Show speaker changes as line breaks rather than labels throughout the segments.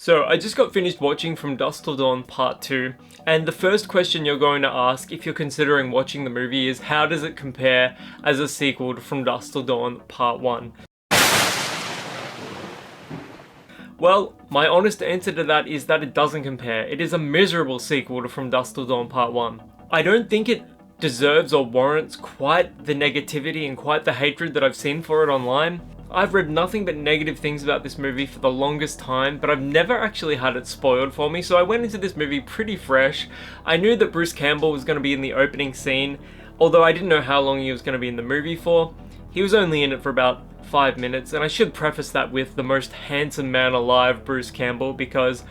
So I just got finished watching From Dusk Till Dawn Part 2, and the first question you're going to ask if you're considering watching the movie is how does it compare as a sequel to From Dusk Till Dawn Part 1? Well, my honest answer to that is that it doesn't compare. It is a miserable sequel to From Dusk Till Dawn Part 1. I don't think it deserves or warrants quite the negativity and quite the hatred that I've seen for it online. I've read nothing but negative things about this movie for the longest time, but I've never actually had it spoiled for me, so I went into this movie pretty fresh. I knew that Bruce Campbell was going to be in the opening scene, although I didn't know how long he was going to be in the movie for. He was only in it for about 5 minutes, and I should preface that with the most handsome man alive, Bruce Campbell, because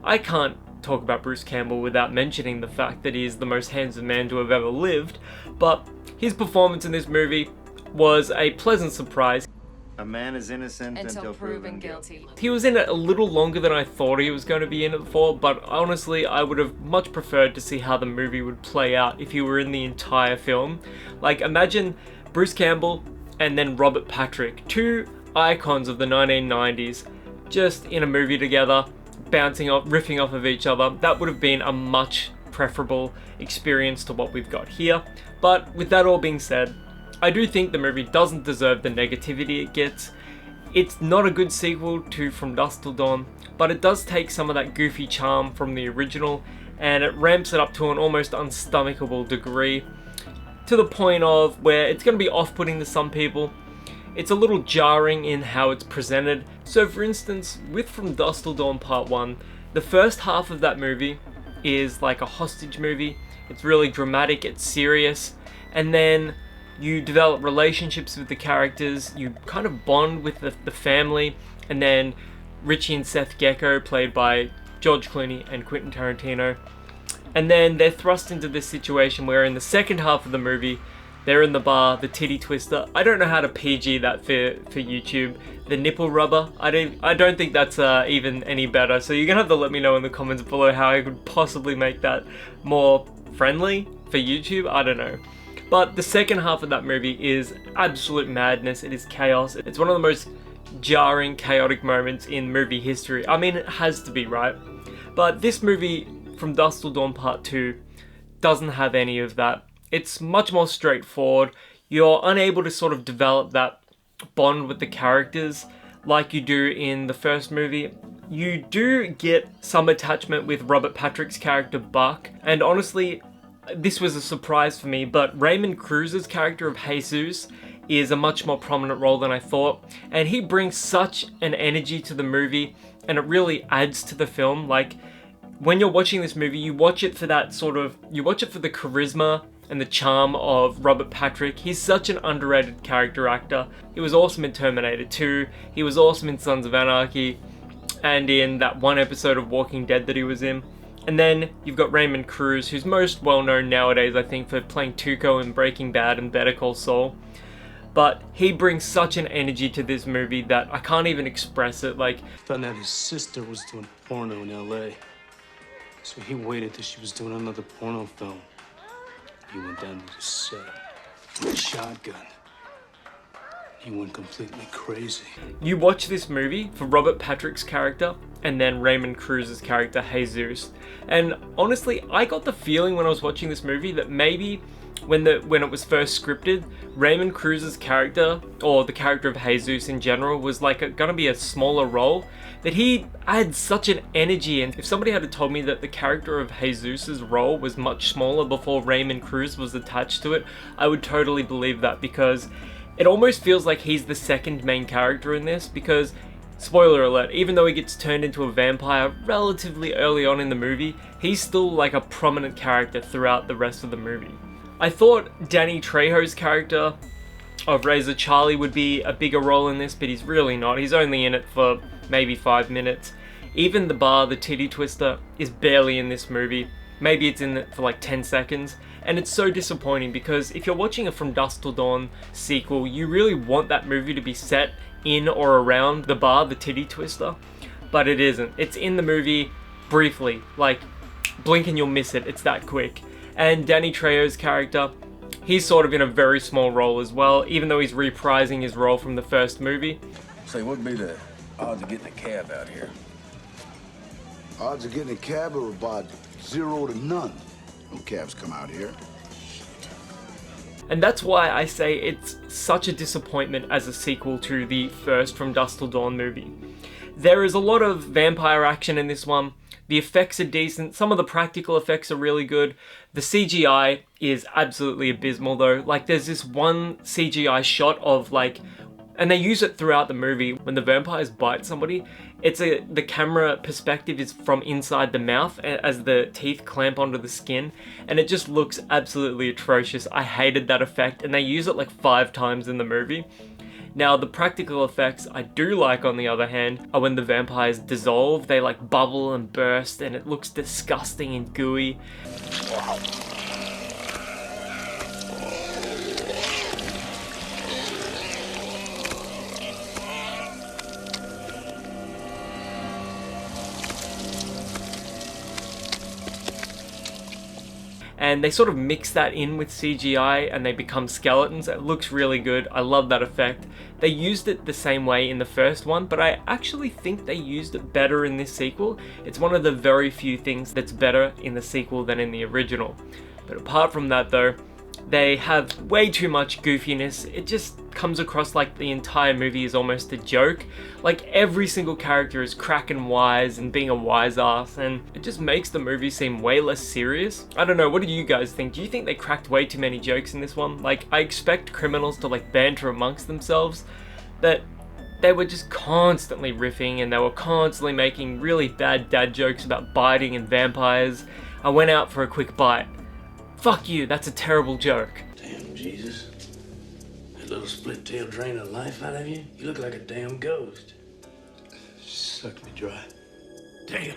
I can't talk about Bruce Campbell without mentioning the fact that he is the most handsome man to have ever lived, but his performance in this movie was a pleasant surprise.
A man is innocent until proven guilty.
He was in it a little longer than I thought he was going to be in it for, but honestly, I would have much preferred to see how the movie would play out if he were in the entire film. Like, imagine Bruce Campbell and then Robert Patrick, two icons of the 1990s, just in a movie together, riffing off of each other. That would have been a much preferable experience to what we've got here. But with that all being said, I do think the movie doesn't deserve the negativity it gets. It's not a good sequel to From Dusk Till Dawn, but it does take some of that goofy charm from the original and it ramps it up to an almost unstomachable degree, to the point of where it's going to be off-putting to some people. It's a little jarring in how it's presented. So for instance, with From Dusk Till Dawn Part 1, the first half of that movie is like a hostage movie. It's really dramatic, it's serious, and then you develop relationships with the characters, you kind of bond with the family, and then Richie and Seth Gecko, played by George Clooney and Quentin Tarantino. And then they're thrust into this situation where in the second half of the movie, they're in the bar, the titty twister. I don't know how to PG that for YouTube. The nipple rubber. I don't think that's even any better. So you're gonna have to let me know in the comments below how I could possibly make that more friendly for YouTube. I don't know. But the second half of that movie is absolute madness. It is chaos. It's one of the most jarring, chaotic moments in movie history. I mean, it has to be, right? But this movie, From Dusk Till Dawn Part 2, doesn't have any of that. It's much more straightforward. You're unable to sort of develop that bond with the characters like you do in the first movie. You do get some attachment with Robert Patrick's character Buck, and honestly, this was a surprise for me, but Raymond Cruz's character of Jesus is a much more prominent role than I thought, and he brings such an energy to the movie, and it really adds to the film. Like, when you're watching this movie, you watch it for the charisma and the charm of Robert Patrick. He's such an underrated character actor. He was awesome in Terminator 2, he was awesome in Sons of Anarchy, and in that one episode of Walking Dead that he was in. And then you've got Raymond Cruz, who's most well known nowadays, I think, for playing Tuco in Breaking Bad and Better Call Saul. But he brings such an energy to this movie that I can't even express it. Like,
found out his sister was doing porno in LA. So he waited till she was doing another porno film. He went down to the set with a shotgun. He went completely crazy.
You watch this movie for Robert Patrick's character and then Raymond Cruz's character, Jesus. And honestly, I got the feeling when I was watching this movie that maybe when it was first scripted, Raymond Cruz's character, or the character of Jesus in general, was like gonna be a smaller role, that he adds such an energy. And if somebody had told me that the character of Jesus's role was much smaller before Raymond Cruz was attached to it, I would totally believe that, because it almost feels like he's the second main character in this, because, spoiler alert, even though he gets turned into a vampire relatively early on in the movie, he's still like a prominent character throughout the rest of the movie. I thought Danny Trejo's character of Razor Charlie would be a bigger role in this, but he's really not. He's only in it for maybe 5 minutes. Even the bar, the titty twister, is barely in this movie. Maybe it's in it for like 10 seconds. And it's so disappointing, because if you're watching a From Dusk Till Dawn sequel, you really want that movie to be set in or around the bar, the titty twister. But it isn't. It's in the movie briefly, like blink and you'll miss it. It's that quick. And Danny Trejo's character, he's sort of in a very small role as well, even though he's reprising his role from the first movie.
Say, what'd be the odds of getting a cab out here? Odds of getting a cab are about 0 to none. No cabs come out here.
And that's why I say it's such a disappointment as a sequel to the first From Dusk Till Dawn movie. There is a lot of vampire action in this one. The effects are decent. Some of the practical effects are really good. The CGI is absolutely abysmal though. Like there's this one CGI shot of like, and they use it throughout the movie, when the vampires bite somebody, the camera perspective is from inside the mouth as the teeth clamp onto the skin, and it just looks absolutely atrocious. I hated that effect, and they use it like 5 times in the movie. Now, the practical effects I do like, on the other hand, are when the vampires dissolve. They like bubble and burst, and it looks disgusting and gooey. And they sort of mix that in with CGI and they become skeletons. It looks really good. I love that effect. They used it the same way in the first one, but I actually think they used it better in this sequel. It's one of the very few things that's better in the sequel than in the original. But apart from that though, they have way too much goofiness. It just comes across like the entire movie is almost a joke. Like every single character is cracking wise and being a wise ass, and it just makes the movie seem way less serious. I don't know, what do you guys think? Do you think they cracked way too many jokes in this one? Like, I expect criminals to like banter amongst themselves, but they were just constantly riffing and they were constantly making really bad dad jokes about biting and vampires. I went out for a quick bite. Fuck you, that's a terrible joke.
Damn, Jesus. That little split-tail drain of life out of you? You look like a damn ghost. Suck me dry. Damn.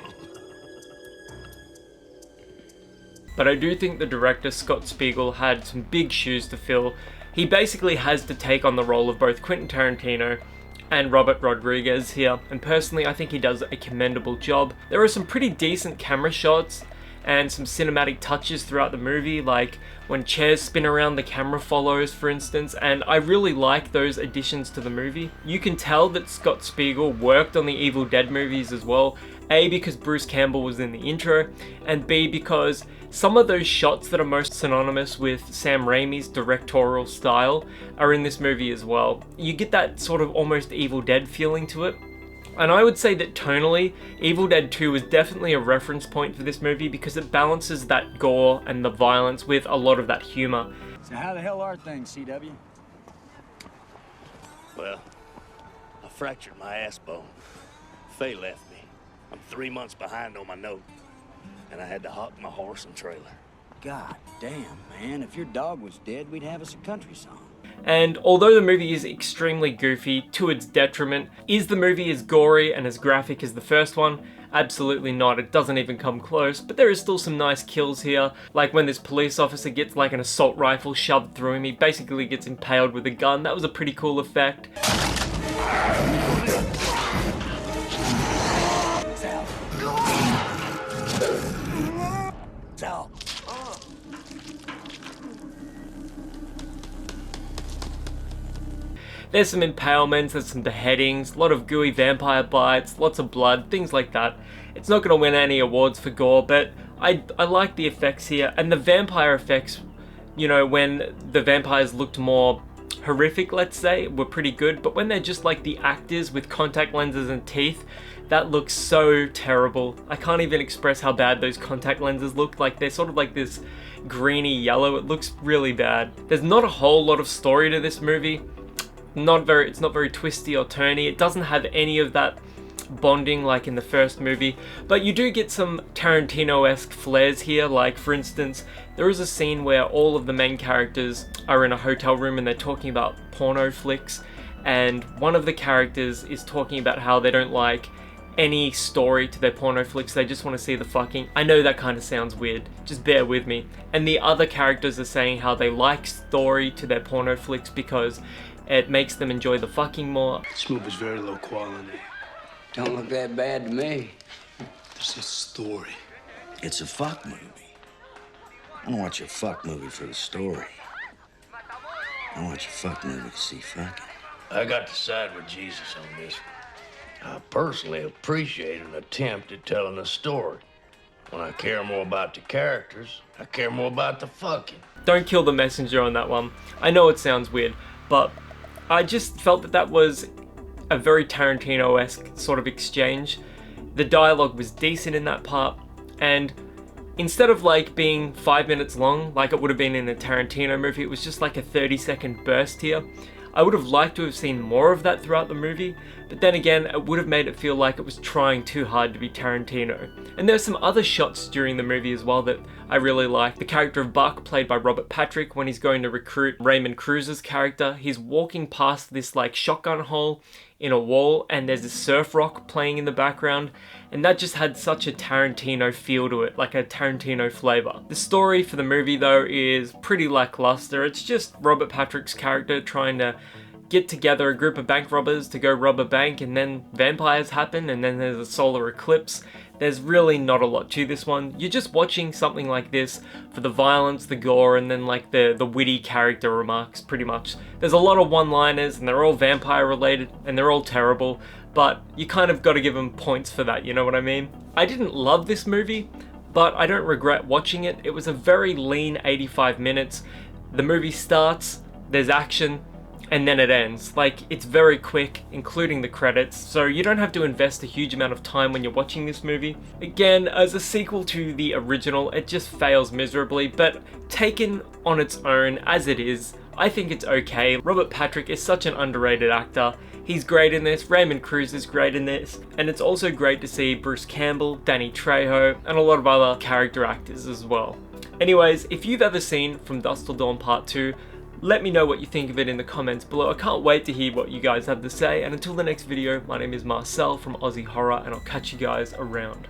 But I do think the director, Scott Spiegel, had some big shoes to fill. He basically has to take on the role of both Quentin Tarantino and Robert Rodriguez here, and personally I think he does a commendable job. There are some pretty decent camera shots and some cinematic touches throughout the movie, like when chairs spin around, the camera follows, for instance, and I really like those additions to the movie. You can tell that Scott Spiegel worked on the Evil Dead movies as well, A, because Bruce Campbell was in the intro, and B, because some of those shots that are most synonymous with Sam Raimi's directorial style are in this movie as well. You get that sort of almost Evil Dead feeling to it. And I would say that tonally, Evil Dead 2 is definitely a reference point for this movie because it balances that gore and the violence with a lot of that humor.
So how the hell are things, CW?
Well, I fractured my ass bone. Faye left me. I'm 3 months behind on my note. And I had to hawk my horse and trailer.
God damn, man. If your dog was dead, we'd have us a country song.
And although the movie is extremely goofy to its detriment, is the movie as gory and as graphic as the first one? Absolutely not, it doesn't even come close, but there is still some nice kills here, like when this police officer gets like an assault rifle shoved through him, he basically gets impaled with a gun. That was a pretty cool effect.
Sal.
There's some impalements, there's some beheadings, a lot of gooey vampire bites, lots of blood, things like that. It's not going to win any awards for gore, but I like the effects here. And the vampire effects, you know, when the vampires looked more horrific, let's say, were pretty good. But when they're just like the actors with contact lenses and teeth, that looks so terrible. I can't even express how bad those contact lenses look. Like, they're sort of like this greeny yellow. It looks really bad. There's not a whole lot of story to this movie. It's not very twisty or turny. It doesn't have any of that bonding like in the first movie, but you do get some Tarantino-esque flares here. Like, for instance, there is a scene where all of the main characters are in a hotel room and they're talking about porno flicks, and one of the characters is talking about how they don't like any story to their porno flicks, they just want to see the fucking. I know that kind of sounds weird, just bear with me. And the other characters are saying how they like story to their porno flicks because it makes them enjoy the fucking more.
This movie's very low quality.
Don't look that bad to me.
There's a story.
It's a fuck movie. I don't watch a fuck movie for the story. I watch a fuck movie to see fucking.
I got to side with Jesus on this.
I personally appreciate an attempt at telling a story. When I care more about the characters, I care more about the fucking.
Don't kill the messenger on that one. I know it sounds weird, but I just felt that that was a very Tarantino-esque sort of exchange. The dialogue was decent in that part, and instead of like being 5 minutes long like it would have been in a Tarantino movie, it was just like a 30-second burst here. I would have liked to have seen more of that throughout the movie, but then again, it would have made it feel like it was trying too hard to be Tarantino. And there's some other shots during the movie as well that I really like. The character of Buck, played by Robert Patrick, when he's going to recruit Raymond Cruz's character, he's walking past this like shotgun hole in a wall, and there's a surf rock playing in the background, and that just had such a Tarantino feel to it, like a Tarantino flavor. The story for the movie though is pretty lackluster. It's just Robert Patrick's character trying to get together a group of bank robbers to go rob a bank, and then vampires happen, and then there's a solar eclipse. There's really not a lot to this one. You're just watching something like this for the violence, the gore, and then like the witty character remarks, pretty much. There's a lot of one-liners, and they're all vampire related, and they're all terrible, but you kind of got to give them points for that, you know what I mean? I didn't love this movie, but I don't regret watching it. It was a very lean 85 minutes. The movie starts, there's action, and then it ends. Like, it's very quick, including the credits, so you don't have to invest a huge amount of time when you're watching this movie. Again, as a sequel to the original, it just fails miserably, but taken on its own as it is, I think it's okay. Robert Patrick is such an underrated actor. He's great in this, Raymond Cruz is great in this, and it's also great to see Bruce Campbell, Danny Trejo, and a lot of other character actors as well. Anyways, if you've ever seen From Dusk Till Dawn Part 2, let me know what you think of it in the comments below. I can't wait to hear what you guys have to say, and until the next video, my name is Marcel from Aussie Horror, and I'll catch you guys around.